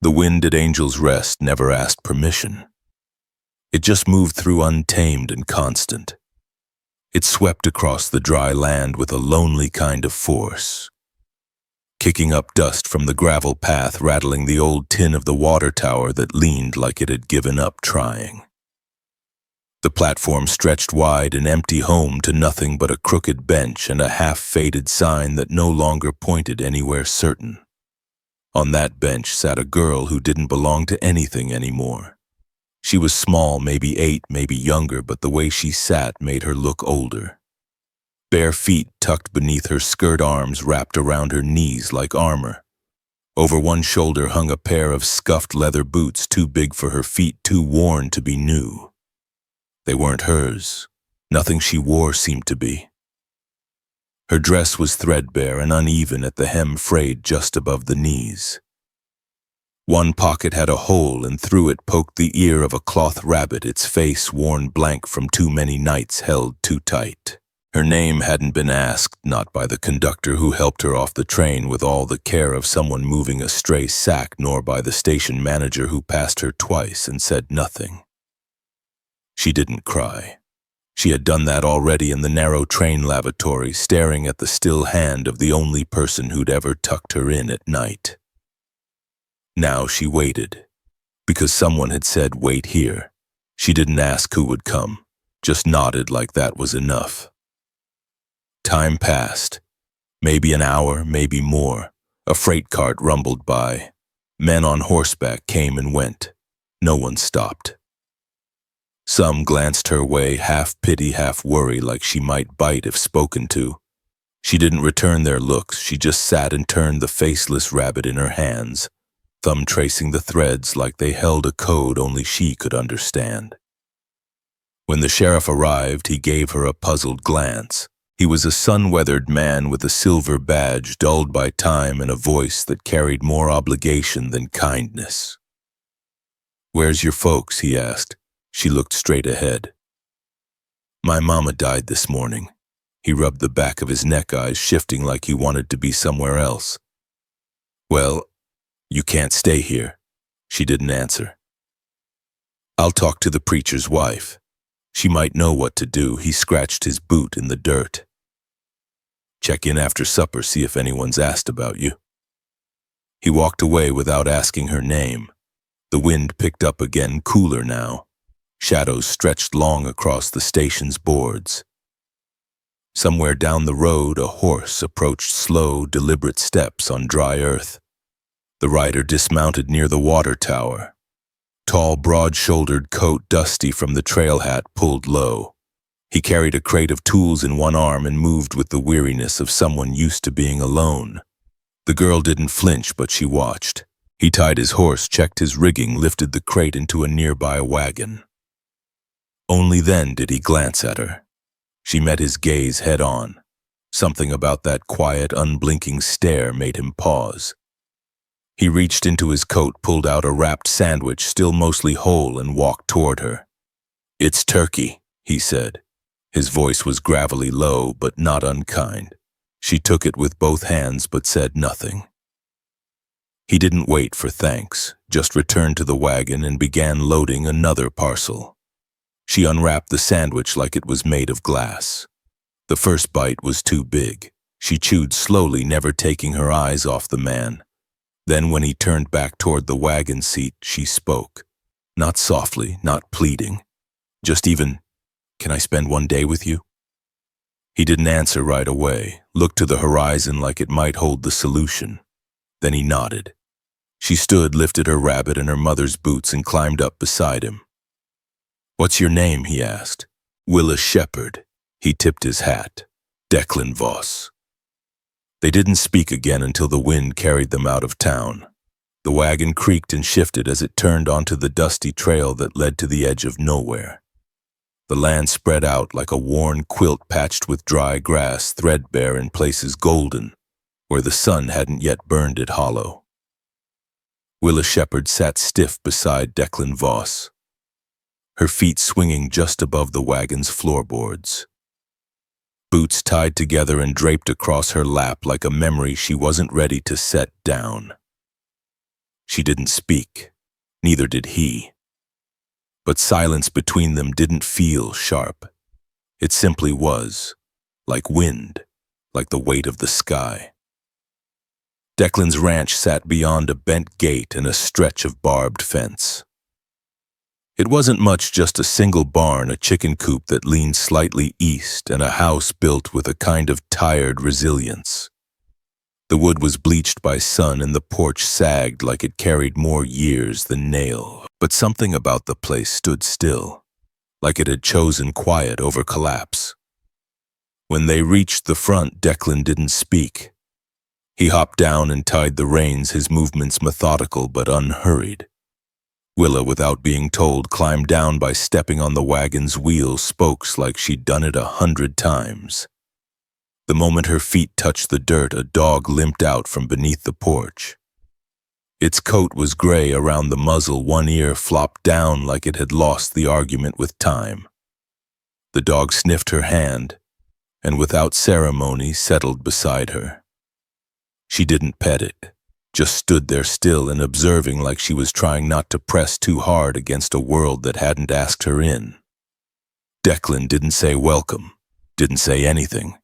The wind at Angel's Rest never asked permission. It just moved through untamed and constant. It swept across the dry land with a lonely kind of force, kicking up dust from the gravel path, rattling the old tin of the water tower that leaned like it had given up trying. The platform stretched wide and empty home to nothing but a crooked bench and a half-faded sign that no longer pointed anywhere certain. On that bench sat a girl who didn't belong to anything anymore. She was small, maybe 8, maybe younger, but the way she sat made her look older. Bare feet tucked beneath her skirt, arms wrapped around her knees like armor. Over one shoulder hung a pair of scuffed leather boots too big for her feet, too worn to be new. They weren't hers. Nothing she wore seemed to be. Her dress was threadbare and uneven at the hem, frayed just above the knees. One pocket had a hole, and through it poked the ear of a cloth rabbit, its face worn blank from too many nights held too tight. Her name hadn't been asked, not by the conductor who helped her off the train with all the care of someone moving a stray sack, nor by the station manager who passed her twice and said nothing. She didn't cry. She had done that already in the narrow train lavatory, staring at the still hand of the only person who'd ever tucked her in at night. Now she waited, because someone had said, "Wait here." She didn't ask who would come, just nodded like that was enough. Time passed. Maybe an hour, maybe more. A freight cart rumbled by. Men on horseback came and went. No one stopped. Some glanced her way, half pity, half worry, like she might bite if spoken to. She didn't return their looks. She just sat and turned the faceless rabbit in her hands, thumb tracing the threads like they held a code only she could understand. When the sheriff arrived, he gave her a puzzled glance. He was a sun-weathered man with a silver badge dulled by time and a voice that carried more obligation than kindness. "Where's your folks?" he asked. She looked straight ahead. "My mama died this morning." He rubbed the back of his neck, eyes shifting like he wanted to be somewhere else. "Well, you can't stay here." She didn't answer. "I'll talk to the preacher's wife. She might know what to do." He scratched his boot in the dirt. "Check in after supper, see if anyone's asked about you." He walked away without asking her name. The wind picked up again, cooler now. Shadows stretched long across the station's boards. Somewhere down the road, a horse approached slow, deliberate steps on dry earth. The rider dismounted near the water tower. Tall, broad-shouldered coat, dusty from the trail hat, pulled low. He carried a crate of tools in one arm and moved with the weariness of someone used to being alone. The girl didn't flinch, but she watched. He tied his horse, checked his rigging, lifted the crate into a nearby wagon. Only then did he glance at her. She met his gaze head-on. Something about that quiet, unblinking stare made him pause. He reached into his coat, pulled out a wrapped sandwich, still mostly whole, and walked toward her. "It's turkey," he said. His voice was gravelly low, but not unkind. She took it with both hands, but said nothing. He didn't wait for thanks, just returned to the wagon and began loading another parcel. She unwrapped the sandwich like it was made of glass. The first bite was too big. She chewed slowly, never taking her eyes off the man. Then when he turned back toward the wagon seat, she spoke. Not softly, not pleading. Just even, "Can I spend one day with you?" He didn't answer right away, looked to the horizon like it might hold the solution. Then he nodded. She stood, lifted her rabbit and her mother's boots, and climbed up beside him. "What's your name?" he asked. "Willis Shepherd." He tipped his hat. "Declan Voss." They didn't speak again until the wind carried them out of town. The wagon creaked and shifted as it turned onto the dusty trail that led to the edge of nowhere. The land spread out like a worn quilt patched with dry grass, threadbare in places golden, where the sun hadn't yet burned it hollow. Willis Shepherd sat stiff beside Declan Voss, her feet swinging just above the wagon's floorboards. Boots tied together and draped across her lap like a memory she wasn't ready to set down. She didn't speak. Neither did he. But silence between them didn't feel sharp. It simply was, like wind, like the weight of the sky. Declan's ranch sat beyond a bent gate and a stretch of barbed fence. It wasn't much, just a single barn, a chicken coop that leaned slightly east, and a house built with a kind of tired resilience. The wood was bleached by sun and the porch sagged like it carried more years than nail. But something about the place stood still, like it had chosen quiet over collapse. When they reached the front, Declan didn't speak. He hopped down and tied the reins, his movements methodical but unhurried. Willa, without being told, climbed down by stepping on the wagon's wheel, spokes like she'd done it 100 times. The moment her feet touched the dirt, a dog limped out from beneath the porch. Its coat was gray around the muzzle, one ear flopped down like it had lost the argument with time. The dog sniffed her hand, and without ceremony settled beside her. She didn't pet it, just stood there still and observing, like she was trying not to press too hard against a world that hadn't asked her in. Declan didn't say welcome, didn't say anything.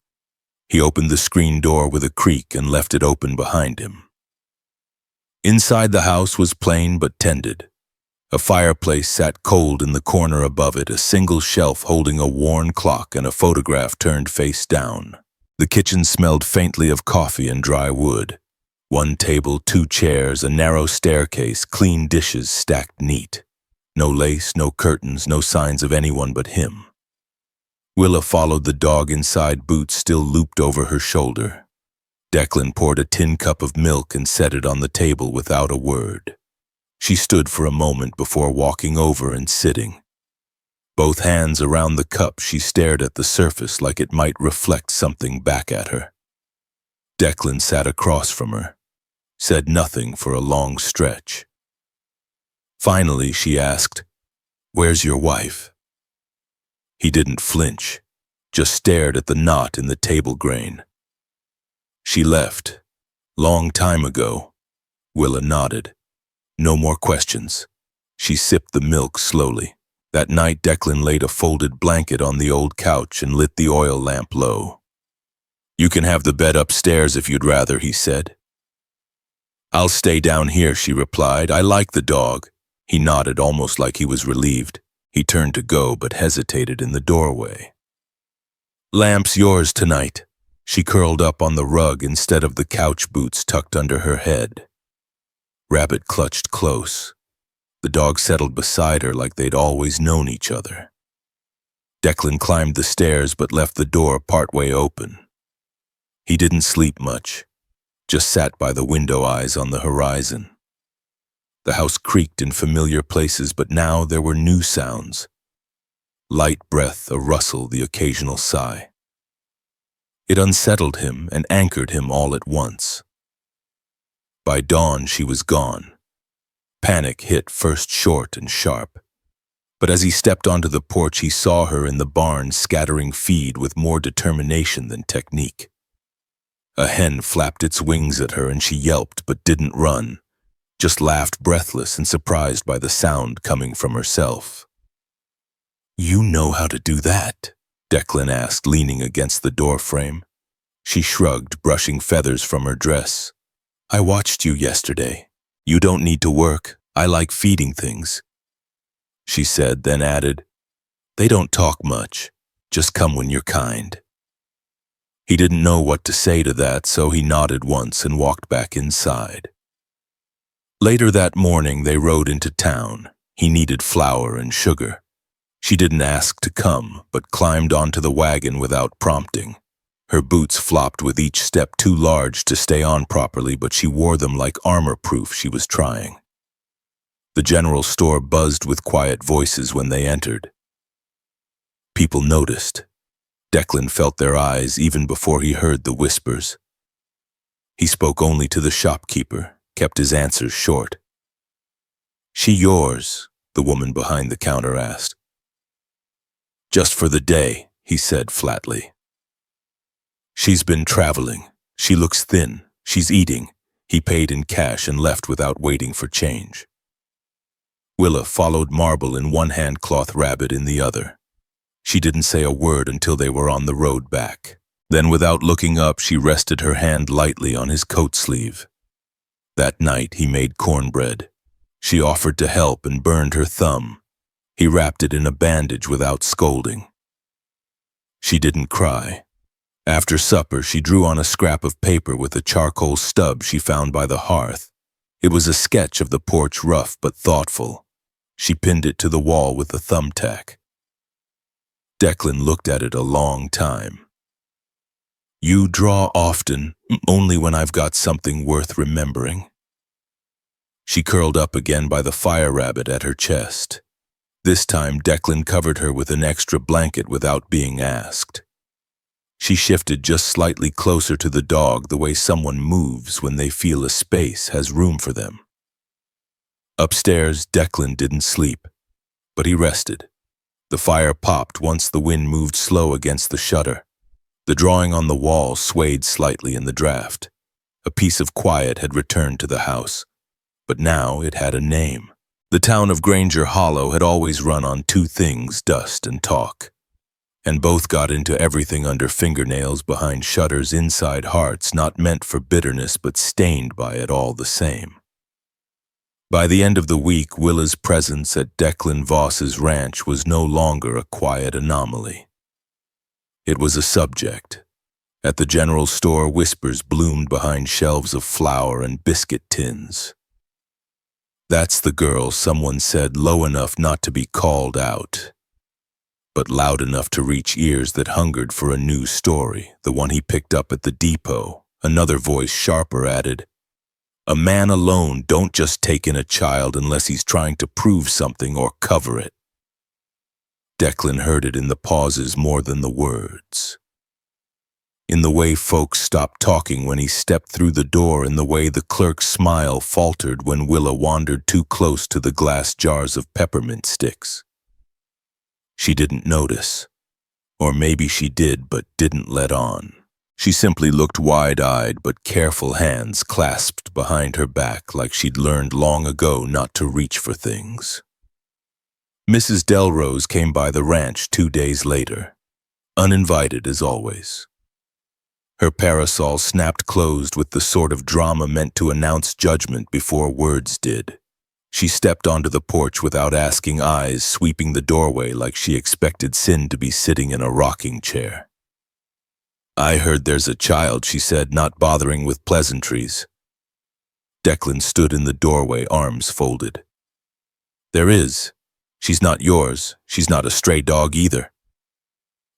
He opened the screen door with a creak and left it open behind him. Inside the house was plain but tended. A fireplace sat cold in the corner above it, a single shelf holding a worn clock and a photograph turned face down. The kitchen smelled faintly of coffee and dry wood. One table, 2 chairs, a narrow staircase, clean dishes stacked neat. No lace, no curtains, no signs of anyone but him. Willa followed the dog inside, boots still looped over her shoulder. Declan poured a tin cup of milk and set it on the table without a word. She stood for a moment before walking over and sitting. Both hands around the cup, she stared at the surface like it might reflect something back at her. Declan sat across from her, said nothing for a long stretch. Finally, she asked, "Where's your wife?" He didn't flinch, just stared at the knot in the table grain. "She left. Long time ago." Willa nodded. No more questions. She sipped the milk slowly. That night, Declan laid a folded blanket on the old couch and lit the oil lamp low. "You can have the bed upstairs if you'd rather," he said. "I'll stay down here," she replied. "I like the dog." He nodded, almost like he was relieved. He turned to go, but hesitated in the doorway. "Lamp's yours tonight." She curled up on the rug instead of the couch, boots tucked under her head. Rabbit clutched close. The dog settled beside her like they'd always known each other. Declan climbed the stairs but left the door partway open. He didn't sleep much, just sat by the window, eyes on the horizon. The house creaked in familiar places, but now there were new sounds. Light breath, a rustle, the occasional sigh. It unsettled him and anchored him all at once. By dawn, she was gone. Panic hit first short and sharp. But as he stepped onto the porch, he saw her in the barn scattering feed with more determination than technique. A hen flapped its wings at her and she yelped but didn't run, just laughed, breathless and surprised by the sound coming from herself. "You know how to do that?" Declan asked, leaning against the doorframe. She shrugged, brushing feathers from her dress. "I watched you yesterday. You don't need to work. I like feeding things," she said, then added, "They don't talk much. Just come when you're kind." He didn't know what to say to that, so he nodded once and walked back inside. Later that morning, they rode into town. He needed flour and sugar. She didn't ask to come, but climbed onto the wagon without prompting. Her boots flopped with each step, too large to stay on properly, but she wore them like armor-proof. She was trying. The general store buzzed with quiet voices when they entered. People noticed. Declan felt their eyes even before he heard the whispers. He spoke only to the shopkeeper, kept his answers short. "She yours?" the woman behind the counter asked. "Just for the day," he said flatly. "She's been traveling. She looks thin. She's eating. He paid in cash and left without waiting for change. Willa followed Marble in one hand, Cloth Rabbit in the other. She didn't say a word until they were on the road back. Then, without looking up, she rested her hand lightly on his coat sleeve. That night, he made cornbread. She offered to help and burned her thumb. He wrapped it in a bandage without scolding. She didn't cry. After supper, she drew on a scrap of paper with a charcoal stub she found by the hearth. It was a sketch of the porch, rough but thoughtful. She pinned it to the wall with a thumbtack. Declan looked at it a long time. "You draw often, only when I've got something worth remembering." She curled up again by the fire rabbit at her chest. This time, Declan covered her with an extra blanket without being asked. She shifted just slightly closer to the dog, the way someone moves when they feel a space has room for them. Upstairs, Declan didn't sleep, but he rested. The fire popped once the wind moved slow against the shutter. The drawing on the wall swayed slightly in the draft. A piece of quiet had returned to the house, but now it had a name. The town of Granger Hollow had always run on two things, dust and talk, and both got into everything under fingernails, behind shutters, inside hearts not meant for bitterness but stained by it all the same. By the end of the week, Willa's presence at Declan Voss's ranch was no longer a quiet anomaly. It was a subject. At the general store, whispers bloomed behind shelves of flour and biscuit tins. "That's the girl," someone said, low enough not to be called out, but loud enough to reach ears that hungered for a new story, the one he picked up at the depot. Another voice, sharper, added, "A man alone don't just take in a child unless he's trying to prove something or cover it." Declan heard it in the pauses more than the words. In the way folks stopped talking when he stepped through the door, in the way the clerk's smile faltered when Willa wandered too close to the glass jars of peppermint sticks. She didn't notice. Or maybe she did but didn't let on. She simply looked wide-eyed, but careful hands clasped behind her back, like she'd learned long ago not to reach for things. Mrs. Delrose came by the ranch 2 days later, uninvited as always. Her parasol snapped closed with the sort of drama meant to announce judgment before words did. She stepped onto the porch without asking, eyes sweeping the doorway like she expected Sin to be sitting in a rocking chair. "I heard there's a child," she said, not bothering with pleasantries. Declan stood in the doorway, arms folded. "There is. She's not yours. She's not a stray dog either."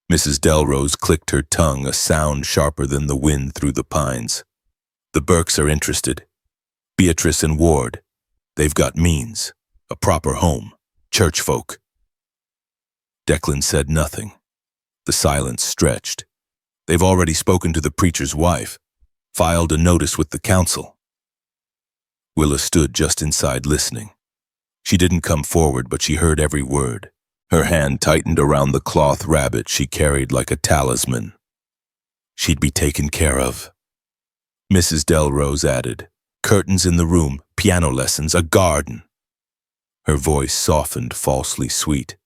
Mrs. Delrose clicked her tongue, a sound sharper than the wind through the pines. "The Burkes are interested. Beatrice and Ward. They've got means, a proper home, church folk." Declan said nothing. The silence stretched. "They've already spoken to the preacher's wife, filed a notice with the council." Willa stood just inside listening. She didn't come forward, but she heard every word. Her hand tightened around the cloth rabbit she carried like a talisman. She'd be taken care of. Mrs. Delrose added, "Curtains in the room, piano lessons, a garden." Her voice softened, falsely sweet.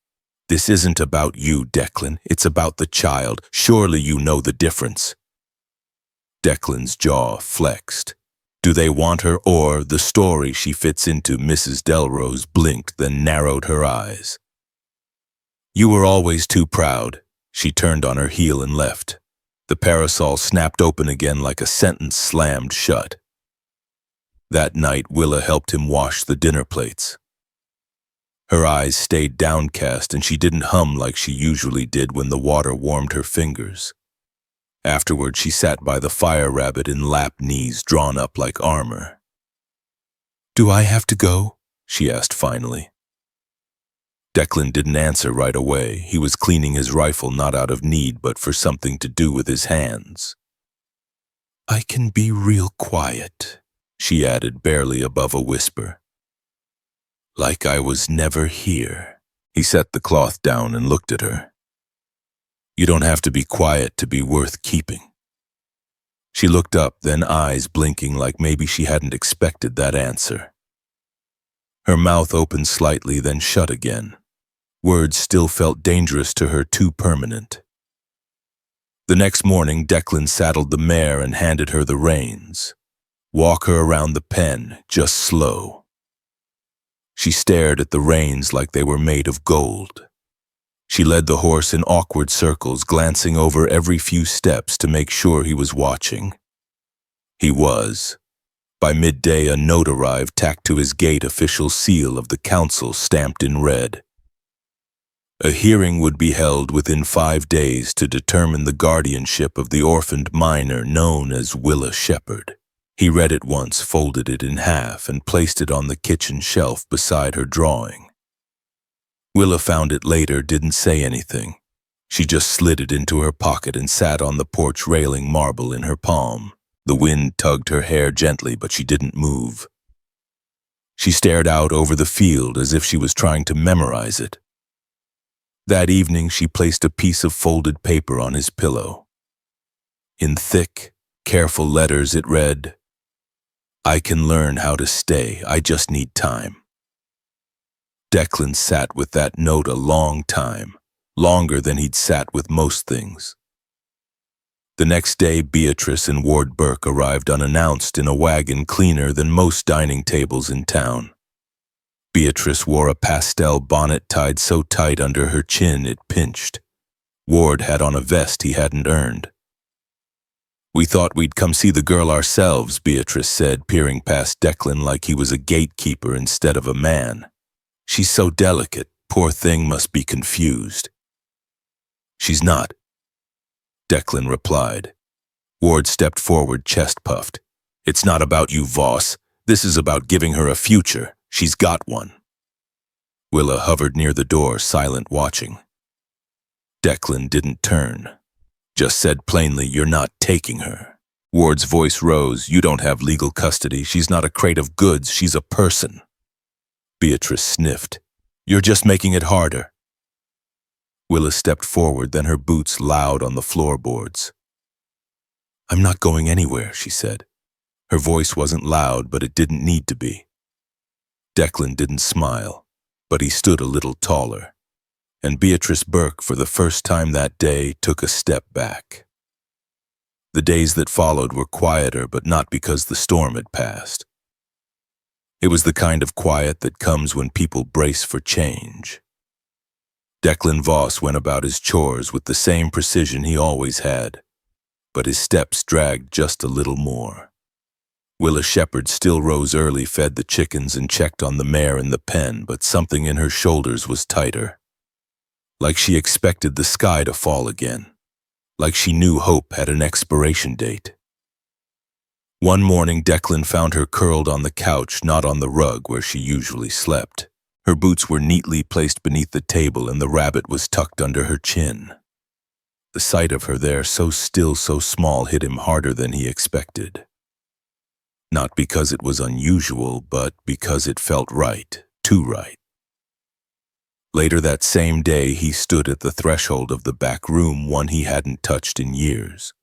"This isn't about you, Declan. It's about the child. Surely you know the difference." Declan's jaw flexed. Do they want her, or the story she fits into? Mrs. Delrose blinked, then narrowed her eyes. "You were always too proud." She turned on her heel and left. The parasol snapped open again like a sentence slammed shut. That night, Willa helped him wash the dinner plates. Her eyes stayed downcast, and she didn't hum like she usually did when the water warmed her fingers. Afterward, she sat by the fire rabbit in lap, knees drawn up like armor. "Do I have to go?" she asked finally. Declan didn't answer right away. He was cleaning his rifle, not out of need, but for something to do with his hands. "I can be real quiet," she added, barely above a whisper. "Like I was never here." He set the cloth down and looked at her. "You don't have to be quiet to be worth keeping." She looked up, then eyes blinking like maybe she hadn't expected that answer. Her mouth opened slightly, then shut again. Words still felt dangerous to her, too permanent. The next morning, Declan saddled the mare and handed her the reins. Walk her around the pen, just slow. She stared at the reins like they were made of gold. She led the horse in awkward circles, glancing over every few steps to make sure he was watching. He was. By midday, a note arrived tacked to his gate, official seal of the council stamped in red. A hearing would be held within 5 days to determine the guardianship of the orphaned minor known as Willa Shepherd. He read it once, folded it in half, and placed it on the kitchen shelf beside her drawing. Willa found it later, didn't say anything. She just slid it into her pocket and sat on the porch railing, marble in her palm. The wind tugged her hair gently, but she didn't move. She stared out over the field as if she was trying to memorize it. That evening, she placed a piece of folded paper on his pillow. In thick, careful letters, it read, "I can learn how to stay, I just need time." Declan sat with that note a long time, longer than he'd sat with most things. The next day, Beatrice and Ward Burke arrived unannounced in a wagon cleaner than most dining tables in town. Beatrice wore a pastel bonnet tied so tight under her chin it pinched. Ward had on a vest he hadn't earned. "We thought we'd come see the girl ourselves," Beatrice said, peering past Declan like he was a gatekeeper instead of a man. "She's so delicate, poor thing must be confused." "She's not," Declan replied. Ward stepped forward, chest puffed. "It's not about you, Voss. This is about giving her a future. She's got one." Willa hovered near the door, silent, watching. Declan didn't turn. Just said plainly, "You're not taking her." Ward's voice rose. "You don't have legal custody. She's not a crate of goods. She's a person." Beatrice sniffed. "You're just making it harder." Willa stepped forward, then her boots loud on the floorboards. "I'm not going anywhere," she said. Her voice wasn't loud, but it didn't need to be. Declan didn't smile, but he stood a little taller, and Beatrice Burke, for the first time that day, took a step back. The days that followed were quieter, but not because the storm had passed. It was the kind of quiet that comes when people brace for change. Declan Voss went about his chores with the same precision he always had, but his steps dragged just a little more. Willa Shepherd still rose early, fed the chickens, and checked on the mare in the pen, but something in her shoulders was tighter. Like she expected the sky to fall again. Like she knew hope had an expiration date. One morning, Declan found her curled on the couch, not on the rug where she usually slept. Her boots were neatly placed beneath the table, and the rabbit was tucked under her chin. The sight of her there, so still, so small, hit him harder than he expected. Not because it was unusual, but because it felt right, too right. Later that same day, he stood at the threshold of the back room, one he hadn't touched in years.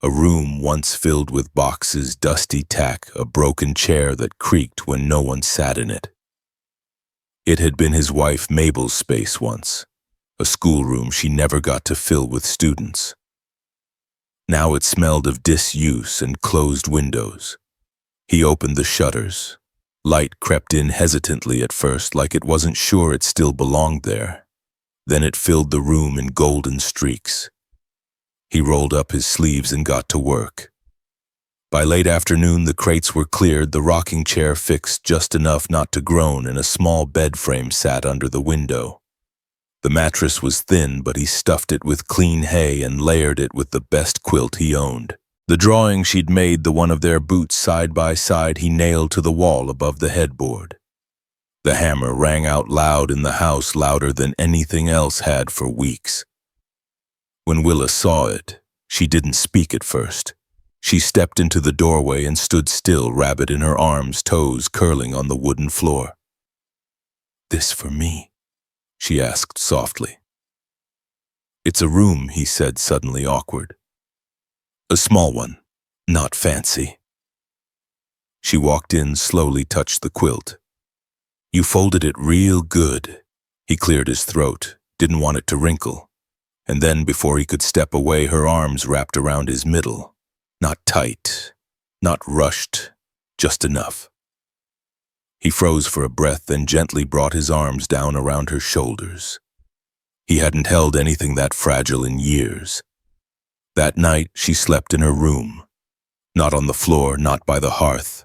A room once filled with boxes, dusty tack, a broken chair that creaked when no one sat in it. It had been his wife Mabel's space once, a schoolroom she never got to fill with students. Now it smelled of disuse and closed windows. He opened the shutters. Light crept in hesitantly at first, like it wasn't sure it still belonged there. Then it filled the room in golden streaks. He rolled up his sleeves and got to work. By late afternoon, the crates were cleared, the rocking chair fixed just enough not to groan, and a small bed frame sat under the window. The mattress was thin, but he stuffed it with clean hay and layered it with the best quilt he owned. The drawing she'd made, the one of their boots side by side, he nailed to the wall above the headboard. The hammer rang out loud in the house, louder than anything else had for weeks. When Willa saw it, she didn't speak at first. She stepped into the doorway and stood still, rabbit in her arms, toes curling on the wooden floor. "This for me?" she asked softly. "It's a room," he said, suddenly awkward. "A small one. Not fancy. She walked in, slowly touched the quilt. You folded it real good. He cleared his throat, didn't want it to wrinkle. And then, before he could step away, her arms wrapped around his middle. Not tight, not rushed, just enough. He froze for a breath, then gently brought his arms down around her shoulders. He hadn't held anything that fragile in years. That night, she slept in her room. Not on the floor, not by the hearth.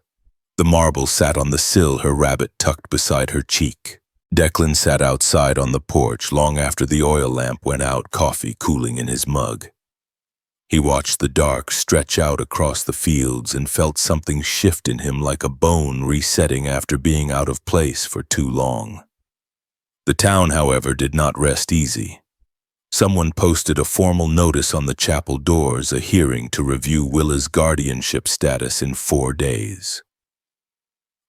The marble sat on the sill, her rabbit tucked beside her cheek. Declan sat outside on the porch long after the oil lamp went out, coffee cooling in his mug. He watched the dark stretch out across the fields and felt something shift in him, like a bone resetting after being out of place for too long. The town, however, did not rest easy. Someone posted a formal notice on the chapel doors, a hearing to review Willa's guardianship status in 4 days.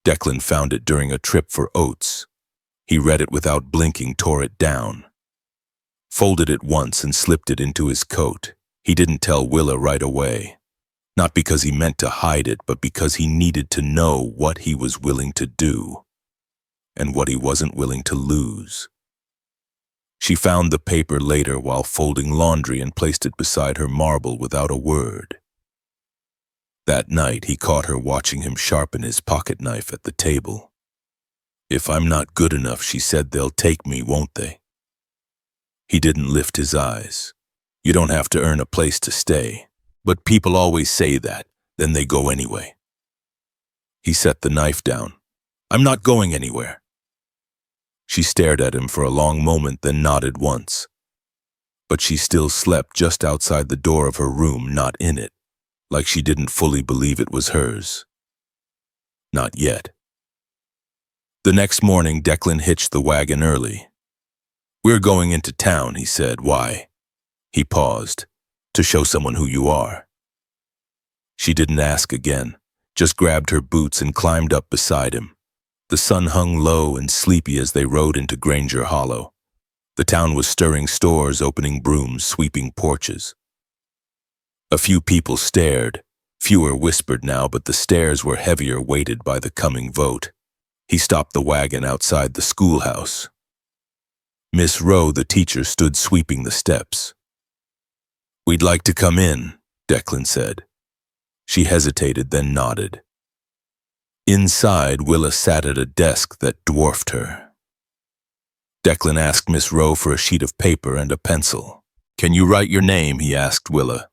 Declan found it during a trip for oats. He read it without blinking, tore it down. Folded it once and slipped it into his coat. He didn't tell Willa right away. Not because he meant to hide it, but because he needed to know what he was willing to do and what he wasn't willing to lose. She found the paper later while folding laundry and placed it beside her marble without a word. That night, he caught her watching him sharpen his pocket knife at the table. If I'm not good enough, she said, they'll take me, won't they? He didn't lift his eyes. You don't have to earn a place to stay, but people always say that, then they go anyway. He set the knife down. I'm not going anywhere. She stared at him for a long moment, then nodded once. But she still slept just outside the door of her room, not in it, like she didn't fully believe it was hers. Not yet. The next morning, Declan hitched the wagon early. We're going into town, he said. Why? He paused. To show someone who you are. She didn't ask again, just grabbed her boots and climbed up beside him. The sun hung low and sleepy as they rode into Granger Hollow. The town was stirring stores, opening brooms, sweeping porches. A few people stared. Fewer whispered now, but the stares were heavier, weighted by the coming vote. He stopped the wagon outside the schoolhouse. Miss Rowe, the teacher, stood sweeping the steps. We'd like to come in, Declan said. She hesitated, then nodded. Inside, Willa sat at a desk that dwarfed her. Declan asked Miss Rowe for a sheet of paper and a pencil. Can you write your name? He asked Willa.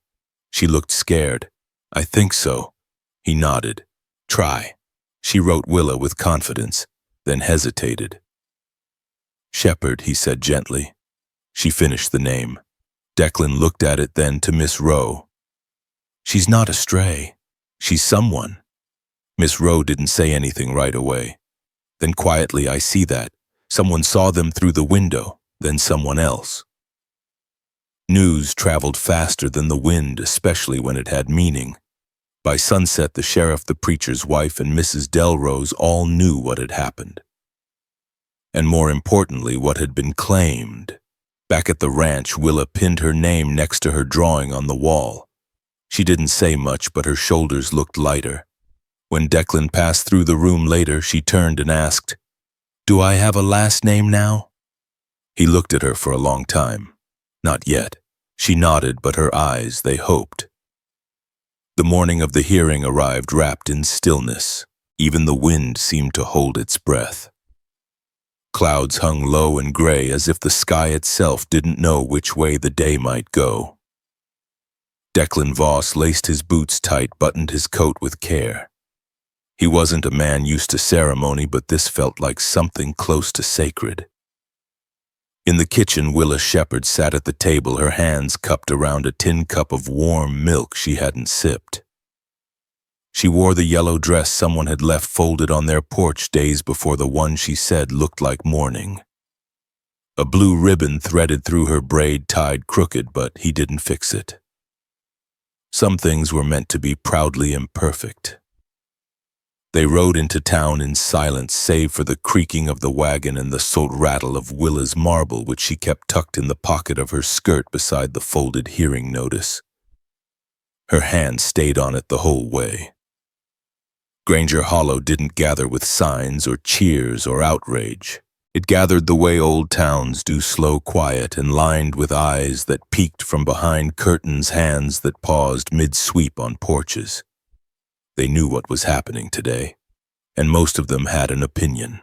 She looked scared. I think so. He nodded. Try. She wrote Willa with confidence, then hesitated. Shepherd, he said gently. She finished the name. Declan looked at it, then to Miss Rowe. She's not a stray. She's someone. Miss Rowe didn't say anything right away. Then quietly, I see that. Someone saw them through the window, then someone else. News traveled faster than the wind, especially when it had meaning. By sunset, the sheriff, the preacher's wife, and Mrs. Delrose all knew what had happened. And more importantly, what had been claimed. Back at the ranch, Willa pinned her name next to her drawing on the wall. She didn't say much, but her shoulders looked lighter. When Declan passed through the room later, she turned and asked, Do I have a last name now? He looked at her for a long time. Not yet. She nodded, but her eyes, they hoped. The morning of the hearing arrived wrapped in stillness. Even the wind seemed to hold its breath. Clouds hung low and gray, as if the sky itself didn't know which way the day might go. Declan Voss laced his boots tight, buttoned his coat with care. He wasn't a man used to ceremony, but this felt like something close to sacred. In the kitchen, Willa Shepherd sat at the table, her hands cupped around a tin cup of warm milk she hadn't sipped. She wore the yellow dress someone had left folded on their porch days before, the one she said looked like mourning. A blue ribbon threaded through her braid, tied crooked, but he didn't fix it. Some things were meant to be proudly imperfect. They rode into town in silence, save for the creaking of the wagon and the salt rattle of Willa's marble, which she kept tucked in the pocket of her skirt beside the folded hearing notice. Her hand stayed on it the whole way. Granger Hollow didn't gather with signs or cheers or outrage. It gathered the way old towns do, slow, quiet, and lined with eyes that peeked from behind curtains, hands that paused mid-sweep on porches. They knew what was happening today, and most of them had an opinion.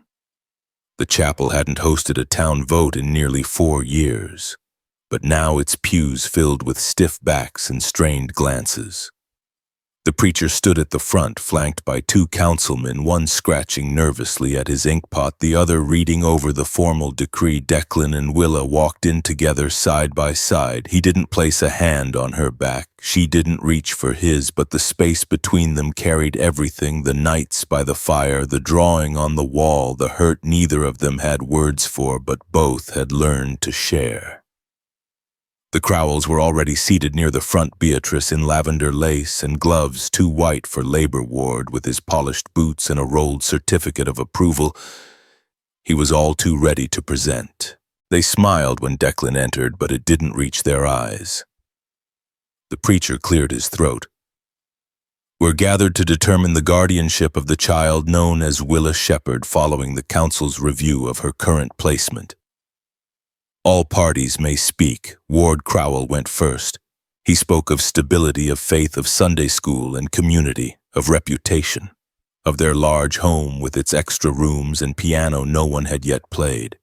The chapel hadn't hosted a town vote in nearly 4 years, but now its pews filled with stiff backs and strained glances. The preacher stood at the front, flanked by 2 councilmen, one scratching nervously at his inkpot, the other reading over the formal decree. Declan and Willa walked in together side by side. He didn't place a hand on her back. She didn't reach for his, but the space between them carried everything: the nights by the fire, the drawing on the wall, the hurt neither of them had words for, but both had learned to share. The Crowells were already seated near the front, Beatrice in lavender lace and gloves too white for labor ward, with his polished boots and a rolled certificate of approval. He was all too ready to present. They smiled when Declan entered, but it didn't reach their eyes. The preacher cleared his throat. "We're gathered to determine the guardianship of the child known as Willa Shepherd following the council's review of her current placement. All parties may speak." Ward Crowell went first. He spoke of stability, of faith, of Sunday school and community, of reputation, of their large home with its extra rooms and piano no one had yet played.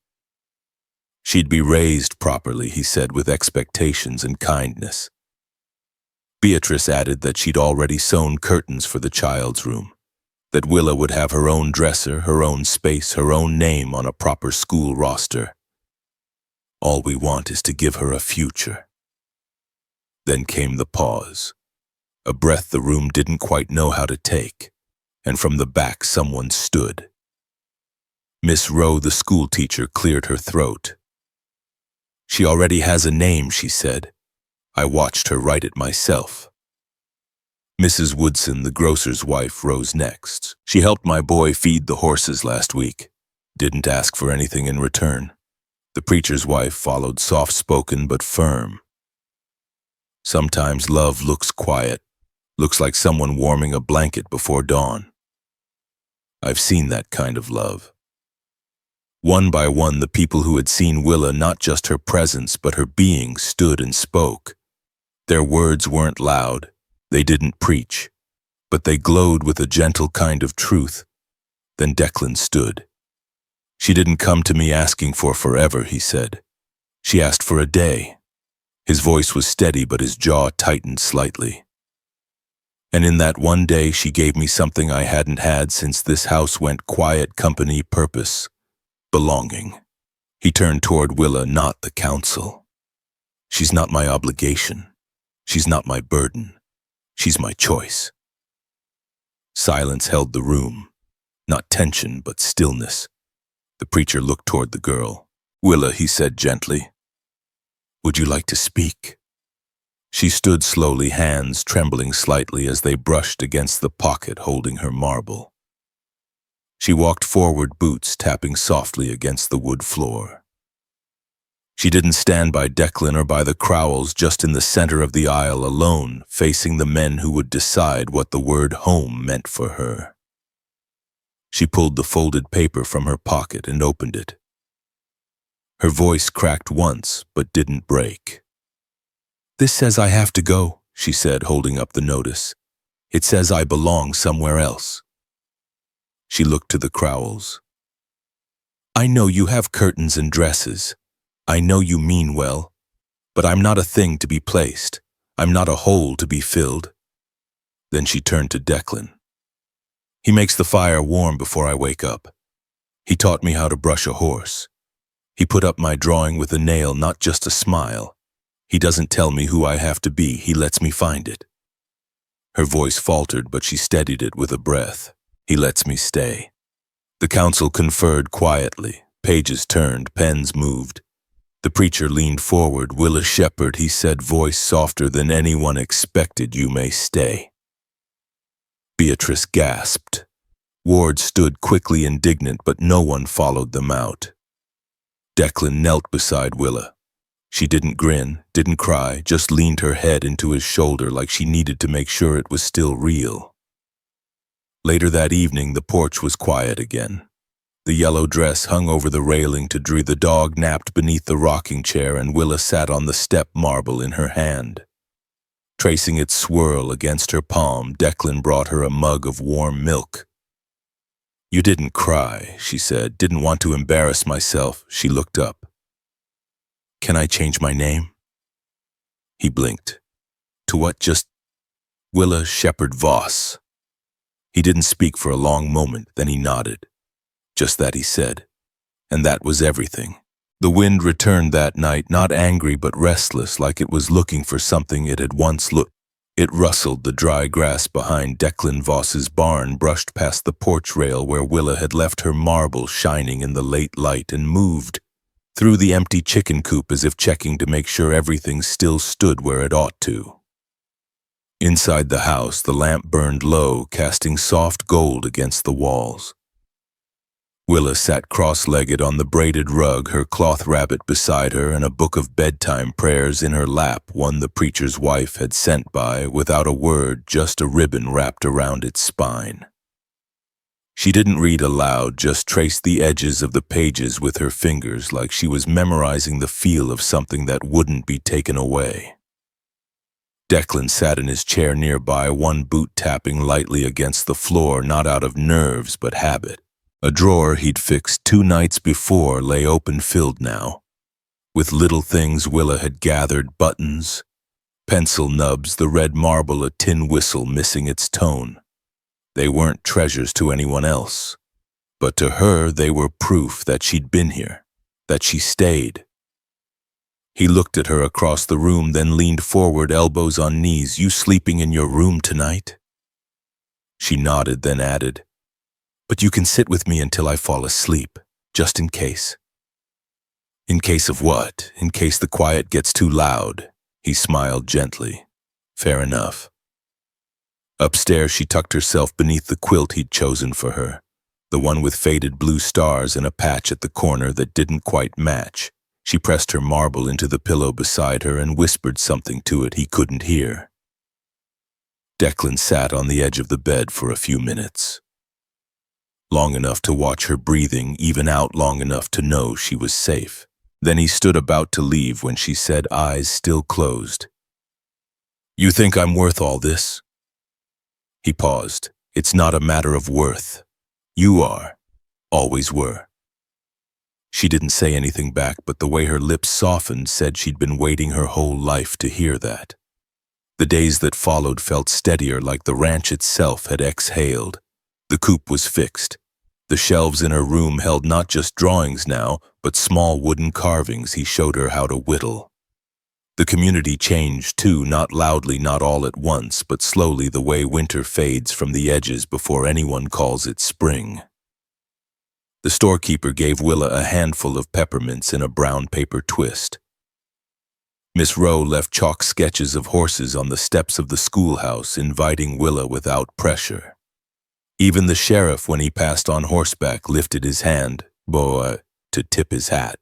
She'd be raised properly, he said, with expectations and kindness. Beatrice added that she'd already sewn curtains for the child's room, that Willa would have her own dresser, her own space, her own name on a proper school roster. "All we want is to give her a future." Then came the pause, a breath the room didn't quite know how to take, and from the back someone stood. Miss Rowe, the schoolteacher, cleared her throat. "She already has a name," she said. "I watched her write it myself." Mrs. Woodson, the grocer's wife, rose next. "She helped my boy feed the horses last week. Didn't ask for anything in return." The preacher's wife followed, soft-spoken but firm. "Sometimes love looks quiet, looks like someone warming a blanket before dawn. I've seen that kind of love." One by one, the people who had seen Willa, not just her presence but her being, stood and spoke. Their words weren't loud, they didn't preach, but they glowed with a gentle kind of truth. Then Declan stood. "She didn't come to me asking for forever," he said. "She asked for a day." His voice was steady, but his jaw tightened slightly. "And in that one day she gave me something I hadn't had since this house went quiet: company, purpose, belonging." He turned toward Willa, "Not the council. She's not my obligation. She's not my burden. She's my choice." Silence held the room. Not tension, but stillness. The preacher looked toward the girl. "Willa," he said gently, "would you like to speak?" She stood slowly, hands trembling slightly as they brushed against the pocket holding her marble. She walked forward, boots tapping softly against the wood floor. She didn't stand by Declan or by the Crowells, just in the center of the aisle, alone, facing the men who would decide what the word home meant for her. She pulled the folded paper from her pocket and opened it. Her voice cracked once, but didn't break. "This says I have to go," she said, holding up the notice. "It says I belong somewhere else." She looked to the Crowells. "I know you have curtains and dresses. I know you mean well, but I'm not a thing to be placed. I'm not a hole to be filled." Then she turned to Declan. "He makes the fire warm before I wake up. He taught me how to brush a horse. He put up my drawing with a nail, not just a smile. He doesn't tell me who I have to be, he lets me find it." Her voice faltered, but she steadied it with a breath. "He lets me stay." The council conferred quietly. Pages turned, pens moved. The preacher leaned forward. "Willa Shepherd," he said, voice softer than anyone expected, "you may stay." Beatrice gasped. Ward stood quickly, indignant, but no one followed them out. Declan knelt beside Willa. She didn't grin, didn't cry, just leaned her head into his shoulder like she needed to make sure it was still real. Later that evening, the porch was quiet again. The yellow dress hung over the railing to dry. The dog napped beneath the rocking chair, and Willa sat on the step marble in her hand. Tracing its swirl against her palm, Declan brought her a mug of warm milk. "You didn't cry," she said. "Didn't want to embarrass myself." She looked up. "Can I change my name?" He blinked. "To what? Just Willa Shepherd Voss." He didn't speak for a long moment, then he nodded. "Just that," he said. And that was everything. The wind returned that night, not angry but restless, like it was looking for something it had once looked. It rustled the dry grass behind Declan Voss's barn, brushed past the porch rail where Willa had left her marble shining in the late light, and moved through the empty chicken coop as if checking to make sure everything still stood where it ought to. Inside the house, the lamp burned low, casting soft gold against the walls. Willa sat cross-legged on the braided rug, her cloth rabbit beside her and a book of bedtime prayers in her lap, one the preacher's wife had sent by, without a word, just a ribbon wrapped around its spine. She didn't read aloud, just traced the edges of the pages with her fingers like she was memorizing the feel of something that wouldn't be taken away. Declan sat in his chair nearby, one boot tapping lightly against the floor, not out of nerves but habit. A drawer he'd fixed 2 nights before lay open-filled now, with little things Willa had gathered: buttons, pencil nubs, the red marble, a tin whistle missing its tone. They weren't treasures to anyone else, but to her they were proof that she'd been here, that she stayed. He looked at her across the room, then leaned forward, elbows on knees. "You sleeping in your room tonight?" She nodded, then added, "But you can sit with me until I fall asleep, just in case." "In case of what? In case the quiet gets too loud?" He smiled gently. "Fair enough." Upstairs, she tucked herself beneath the quilt he'd chosen for her, the one with faded blue stars and a patch at the corner that didn't quite match. She pressed her marble into the pillow beside her and whispered something to it he couldn't hear. Declan sat on the edge of the bed for a few minutes. Long enough to watch her breathing, even out long enough to know she was safe. Then he stood about to leave when she said, eyes still closed, "You think I'm worth all this?" He paused. "It's not a matter of worth. You are. Always were." She didn't say anything back, but the way her lips softened said she'd been waiting her whole life to hear that. The days that followed felt steadier, like the ranch itself had exhaled. The coop was fixed. The shelves in her room held not just drawings now, but small wooden carvings he showed her how to whittle. The community changed too, not loudly, not all at once, but slowly, the way winter fades from the edges before anyone calls it spring. The storekeeper gave Willa a handful of peppermints in a brown paper twist. Miss Rowe left chalk sketches of horses on the steps of the schoolhouse, inviting Willa without pressure. Even the sheriff, when he passed on horseback, lifted his hand, to tip his hat.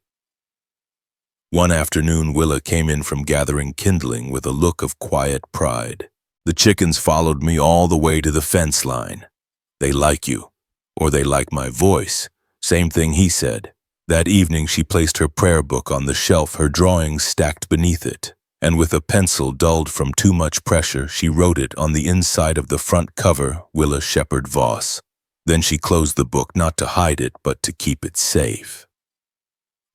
One afternoon, Willa came in from gathering kindling with a look of quiet pride. "The chickens followed me all the way to the fence line. They like you, or they like my voice." Same thing he said. That evening she placed her prayer book on the shelf, her drawings stacked beneath it, and with a pencil dulled from too much pressure, she wrote it on the inside of the front cover, Willa Shepherd Voss. Then she closed the book, not to hide it, but to keep it safe.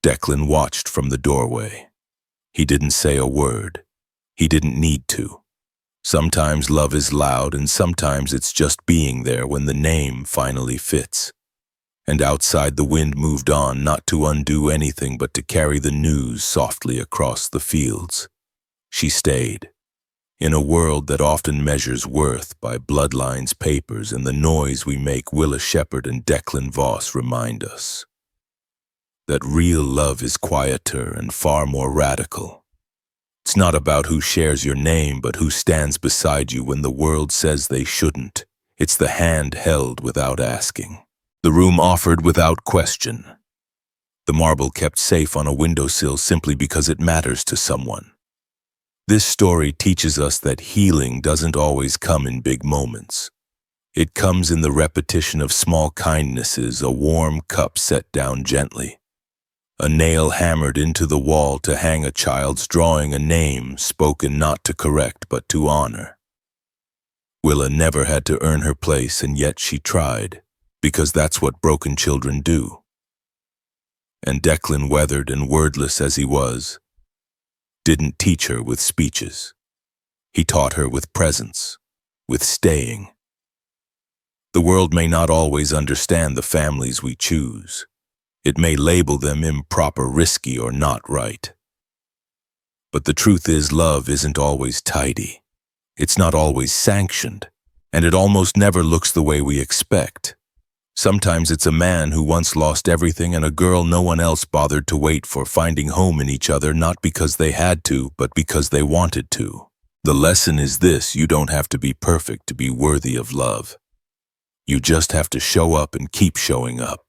Declan watched from the doorway. He didn't say a word. He didn't need to. Sometimes love is loud, and sometimes it's just being there when the name finally fits. And outside, the wind moved on, not to undo anything but to carry the news softly across the fields. She stayed. In a world that often measures worth by bloodlines, papers, and the noise we make, Willa Shepherd and Declan Voss remind us that real love is quieter and far more radical. It's not about who shares your name, but who stands beside you when the world says they shouldn't. It's the hand held without asking, the room offered without question. the marble kept safe on a windowsill simply because it matters to someone. This story teaches us that healing doesn't always come in big moments. It comes in the repetition of small kindnesses, a warm cup set down gently, a nail hammered into the wall to hang a child's drawing, a name spoken not to correct but to honor. Willa never had to earn her place, and yet she tried, because that's what broken children do. And Declan, weathered and wordless as he was, didn't teach her with speeches. He taught her with presence, with staying. The world may not always understand the families we choose. It may label them improper, risky, or not right. But the truth is, love isn't always tidy. It's not always sanctioned, and it almost never looks the way we expect. Sometimes it's a man who once lost everything and a girl no one else bothered to wait for, finding home in each other not because they had to, but because they wanted to. The lesson is this: you don't have to be perfect to be worthy of love. You just have to show up and keep showing up.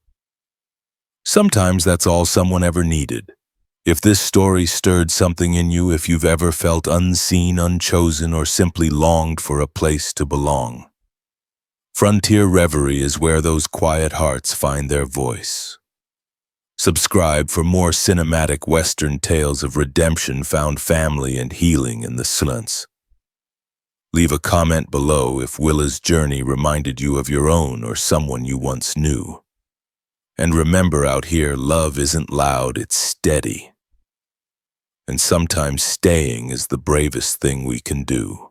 Sometimes that's all someone ever needed. If this story stirred something in you, if you've ever felt unseen, unchosen, or simply longed for a place to belong, Frontier Reverie is where those quiet hearts find their voice. Subscribe for more cinematic Western tales of redemption, found family, and healing in the silence. Leave a comment below if Willa's journey reminded you of your own or someone you once knew. And remember, out here, love isn't loud, it's steady. And sometimes staying is the bravest thing we can do.